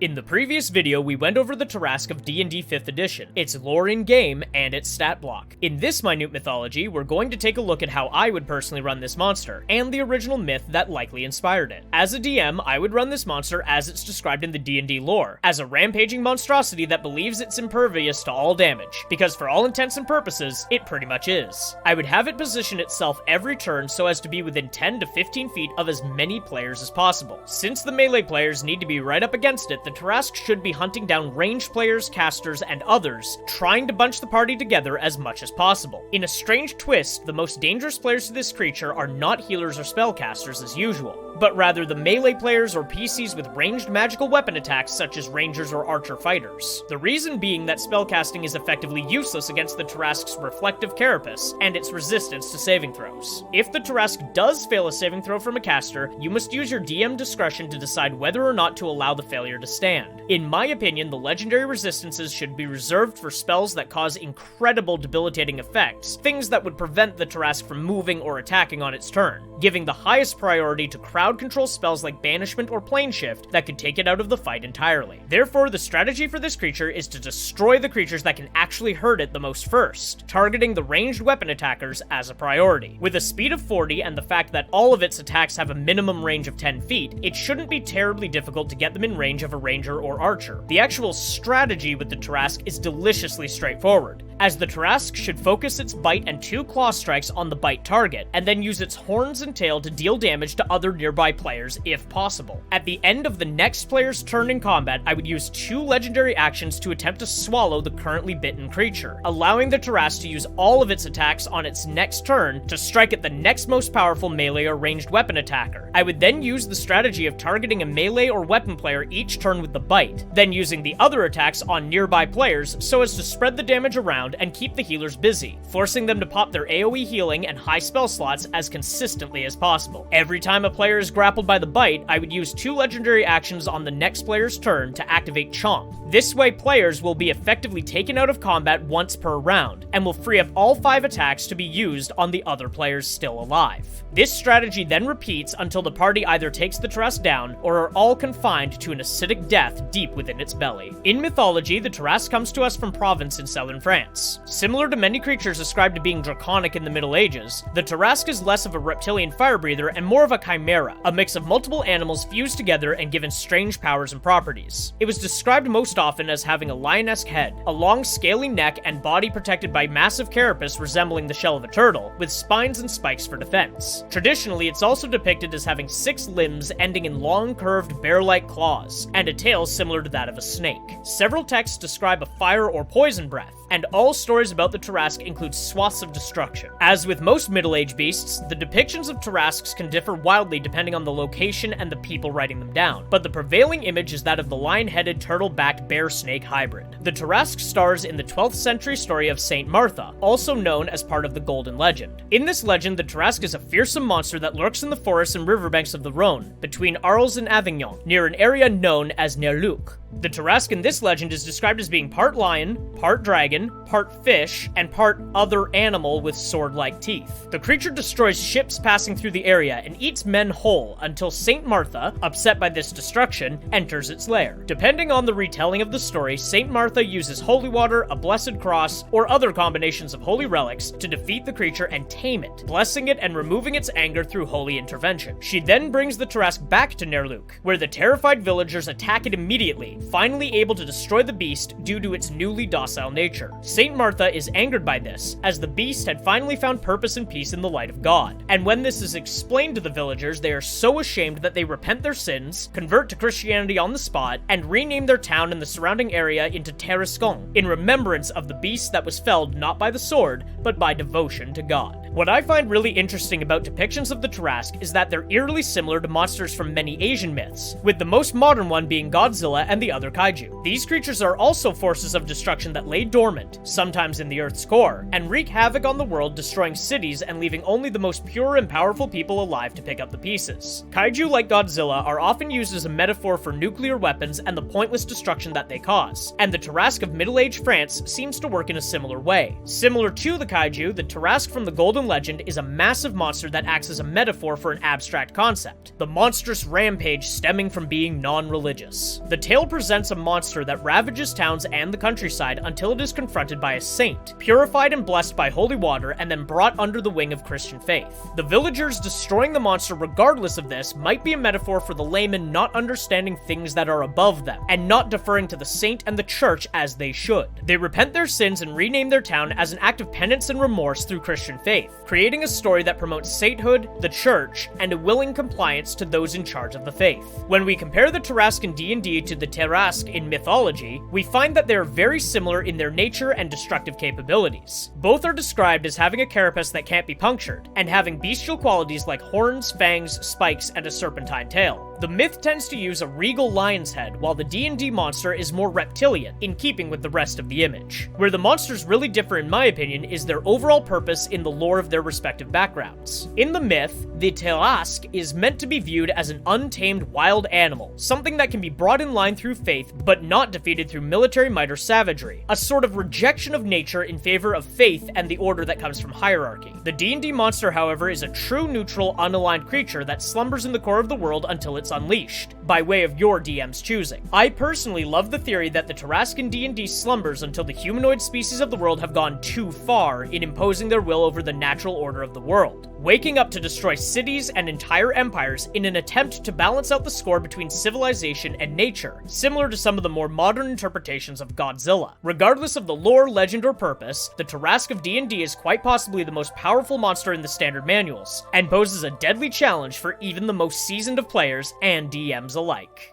In the previous video, we went over the Tarrasque of D&D 5th edition, its lore in-game, and its stat block. In this minute mythology, we're going to take a look at how I would personally run this monster, and the original myth that likely inspired it. As a DM, I would run this monster as it's described in the D&D lore, as a rampaging monstrosity that believes it's impervious to all damage, because for all intents and purposes, it pretty much is. I would have it position itself every turn so as to be within 10 to 15 feet of as many players as possible. Since the melee players need to be right up against it, the Tarrasque should be hunting down ranged players, casters, and others, trying to bunch the party together as much as possible. In a strange twist, the most dangerous players to this creature are not healers or spellcasters as usual, but rather the melee players or PCs with ranged magical weapon attacks such as rangers or archer fighters. The reason being that spellcasting is effectively useless against the Tarrasque's reflective carapace and its resistance to saving throws. If the Tarrasque does fail a saving throw from a caster, you must use your DM discretion to decide whether or not to allow the failure to stand. In my opinion, the legendary resistances should be reserved for spells that cause incredible debilitating effects, things that would prevent the Tarrasque from moving or attacking on its turn, giving the highest priority to crowd control spells like Banishment or Plane Shift that could take it out of the fight entirely. Therefore, the strategy for this creature is to destroy the creatures that can actually hurt it the most first, targeting the ranged weapon attackers as a priority. With a speed of 40 and the fact that all of its attacks have a minimum range of 10 feet, it shouldn't be terribly difficult to get them in range of a ranger or archer. The actual strategy with the Tarrasque is deliciously straightforward, as the Tarrasque should focus its bite and 2 claw strikes on the bite target, and then use its horns and tail to deal damage to other nearby players if possible. At the end of the next player's turn in combat, I would use 2 legendary actions to attempt to swallow the currently bitten creature, allowing the Tarrasque to use all of its attacks on its next turn to strike at the next most powerful melee or ranged weapon attacker. I would then use the strategy of targeting a melee or weapon player each turn with the bite, then using the other attacks on nearby players so as to spread the damage around and keep the healers busy, forcing them to pop their AoE healing and high spell slots as consistently as possible. Every time a player is grappled by the bite, I would use 2 legendary actions on the next player's turn to activate Chomp. This way, players will be effectively taken out of combat once per round, and will free up all 5 attacks to be used on the other players still alive. This strategy then repeats until the party either takes the Tarrasque down, or are all confined to an acidic death deep within its belly. In mythology, the Tarrasque comes to us from Provence in southern France. Similar to many creatures ascribed to being draconic in the Middle Ages, the Tarrasque is less of a reptilian fire breather and more of a chimera, a mix of multiple animals fused together and given strange powers and properties. It was described most often as having a lion-esque head, a long scaly neck, and body protected by massive carapace resembling the shell of a turtle, with spines and spikes for defense. Traditionally, it's also depicted as having 6 limbs ending in long, curved, bear-like claws, and a tail similar to that of a snake. Several texts describe a fire or poison breath, and all stories about the Tarrasque include swaths of destruction. As with most middle-aged beasts, the depictions of Tarrasques can differ wildly depending on the location and the people writing them down, but the prevailing image is that of the lion-headed, turtle-backed bear-snake hybrid. The Tarrasque stars in the 12th century story of Saint Martha, also known as part of the Golden Legend. In this legend, the Tarrasque is a fearsome monster that lurks in the forests and riverbanks of the Rhône, between Arles and Avignon, near an area known as Nerluc. The Tarrasque in this legend is described as being part lion, part dragon, part fish, and part other animal with sword-like teeth. The creature destroys ships passing through the area and eats men whole until Saint Martha, upset by this destruction, enters its lair. Depending on the retelling of the story, Saint Martha uses holy water, a blessed cross, or other combinations of holy relics to defeat the creature and tame it, blessing it and removing its anger through holy intervention. She then brings the Tarrasque back to Nerluc, where the terrified villagers attack it immediately, finally able to destroy the beast due to its newly docile nature. Saint Martha is angered by this, as the beast had finally found purpose and peace in the light of God. And when this is explained to the villagers, they are so ashamed that they repent their sins, convert to Christianity on the spot, and rename their town and the surrounding area into Tarrasque, in remembrance of the beast that was felled not by the sword, but by devotion to God. What I find really interesting about depictions of the Tarrasque is that they're eerily similar to monsters from many Asian myths, with the most modern one being Godzilla and the other kaiju. These creatures are also forces of destruction that lay dormant, sometimes in the Earth's core, and wreak havoc on the world, destroying cities and leaving only the most pure and powerful people alive to pick up the pieces. Kaiju like Godzilla are often used as a metaphor for nuclear weapons and the pointless destruction that they cause, and the Tarrasque of middle-aged France seems to work in a similar way. Similar to the kaiju, the Tarrasque from the Golden and legend is a massive monster that acts as a metaphor for an abstract concept, the monstrous rampage stemming from being non-religious. The tale presents a monster that ravages towns and the countryside until it is confronted by a saint, purified and blessed by holy water, and then brought under the wing of Christian faith. The villagers destroying the monster regardless of this might be a metaphor for the layman not understanding things that are above them, and not deferring to the saint and the church as they should. They repent their sins and rename their town as an act of penance and remorse through Christian faith, creating a story that promotes sainthood, the church, and a willing compliance to those in charge of the faith. When we compare the Tarrasque in D&D to the Tarrasque in Mythology, we find that they are very similar in their nature and destructive capabilities. Both are described as having a carapace that can't be punctured, and having bestial qualities like horns, fangs, spikes, and a serpentine tail. The myth tends to use a regal lion's head, while the D&D monster is more reptilian, in keeping with the rest of the image. Where the monsters really differ in my opinion is their overall purpose in the lore of their respective backgrounds. In the myth, the Tarrasque is meant to be viewed as an untamed wild animal, something that can be brought in line through faith, but not defeated through military might or savagery, a sort of rejection of nature in favor of faith and the order that comes from hierarchy. The D&D monster, however, is a true neutral, unaligned creature that slumbers in the core of the world until it's unleashed, by way of your DM's choosing. I personally love the theory that the Tarrasque in D&D slumbers until the humanoid species of the world have gone too far in imposing their will over the natural order of the world, waking up to destroy cities and entire empires in an attempt to balance out the score between civilization and nature, similar to some of the more modern interpretations of Godzilla. Regardless of the lore, legend, or purpose, the Tarrasque of D&D is quite possibly the most powerful monster in the standard manuals, and poses a deadly challenge for even the most seasoned of players and DMs alike.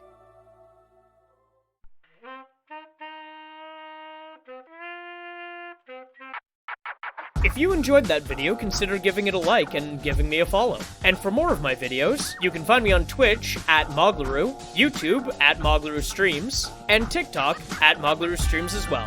If you enjoyed that video, consider giving it a like and giving me a follow. And for more of my videos, you can find me on Twitch at Moglaroo, YouTube at Moglaroo Streams, and TikTok at Moglaroo Streams as well.